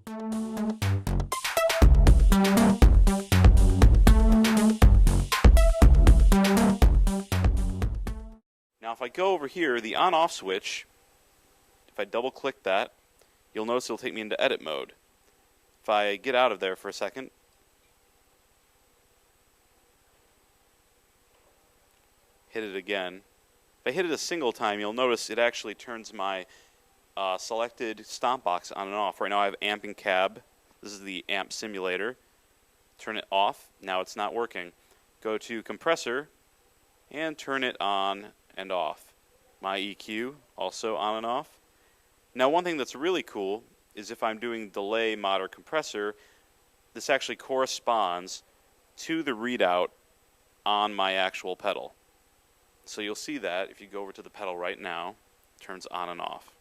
Now if I go over here, the on-off switch, if I double click that, you'll notice it'll take me into edit mode. If I get out of there for a second, hit it again. If I hit it a single time, you'll notice it actually turns my selected stomp box on and off. Right now I have amp and cab. This is the amp simulator. Turn it off. Now it's not working. Go to compressor and turn it on and off. My EQ also on and off. Now one thing that's really cool is if I'm doing delay, mod, or compressor, this actually corresponds to the readout on my actual pedal. So you'll see that if you go over to the pedal right now, it turns on and off.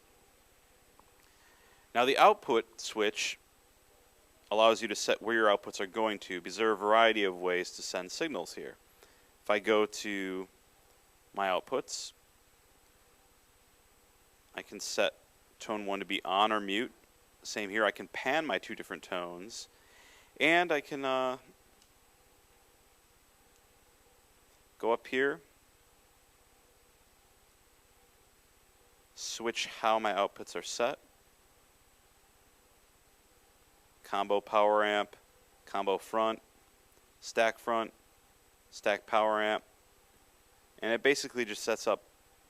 Now the output switch allows you to set where your outputs are going to, because there are a variety of ways to send signals here. If I go to my outputs, I can set tone 1 to be on or mute. Same here, I can pan my two different tones, and I can go up here, switch how my outputs are set, combo power amp, combo front, stack power amp, and it basically just sets up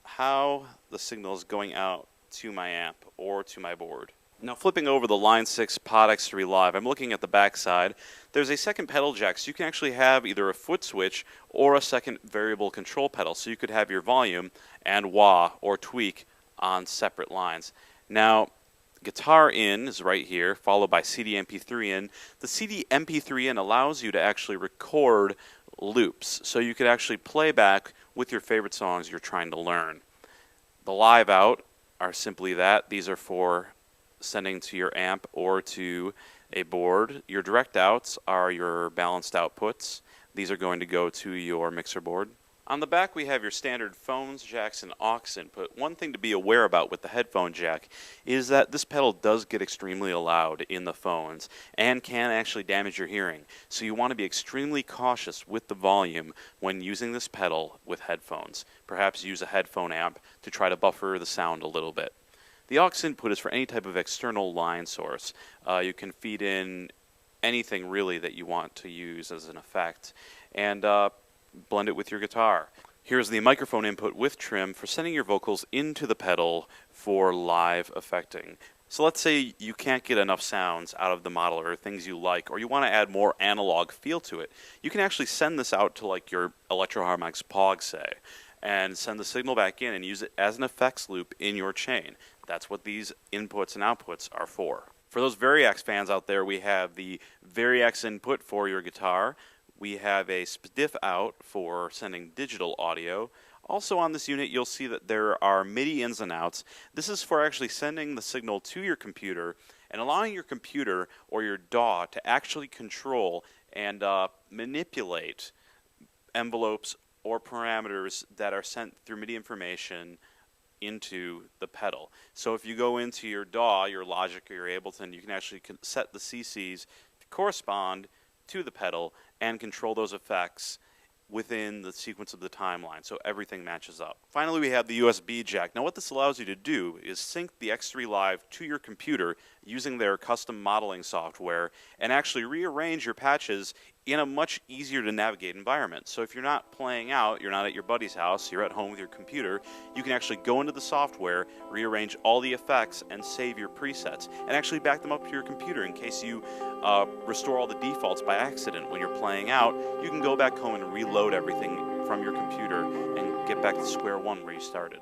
how the signal is going out to my amp or to my board. Now flipping over the Line 6 Pod X3 Live, I'm looking at the back side. There's a second pedal jack, so you can actually have either a foot switch or a second variable control pedal, so you could have your volume and wah or tweak on separate lines. Now guitar in is right here, followed by CD MP3 in. The CD MP3 in allows you to actually record loops, so you could actually play back with your favorite songs you're trying to learn. The live out are simply that. These are for sending to your amp or to a board. Your direct outs are your balanced outputs. These are going to go to your mixer board. On the back we have your standard phones, jacks, and aux input. One thing to be aware about with the headphone jack is that this pedal does get extremely loud in the phones and can actually damage your hearing. So you want to be extremely cautious with the volume when using this pedal with headphones. Perhaps use a headphone amp to try to buffer the sound a little bit. The aux input is for any type of external line source. You can feed in anything really that you want to use as an effect, and blend it with your guitar. Here's the microphone input with trim for sending your vocals into the pedal for live affecting. So let's say you can't get enough sounds out of the model or things you like, or you want to add more analog feel to it. You can actually send this out to like your Electro-Harmonix POG, say, and send the signal back in and use it as an effects loop in your chain. That's what these inputs and outputs are for. For those Variax fans out there, we have the Variax input for your guitar. We have a SPDIF out for sending digital audio. Also on this unit, you'll see that there are MIDI ins and outs. This is for actually sending the signal to your computer and allowing your computer or your DAW to actually control and manipulate envelopes or parameters that are sent through MIDI information into the pedal. So if you go into your DAW, your Logic or your Ableton, you can actually set the CCs to correspond to the pedal and control those effects within the sequence of the timeline, so everything matches up. Finally, we have the USB jack. Now what this allows you to do is sync the X3 Live to your computer using their custom modeling software and actually rearrange your patches in a much easier to navigate environment. So if you're not playing out, you're not at your buddy's house, you're at home with your computer, you can actually go into the software, rearrange all the effects, and save your presets, and actually back them up to your computer in case you restore all the defaults by accident when you're playing out. You can go back home and reload everything from your computer and get back to square one where you started.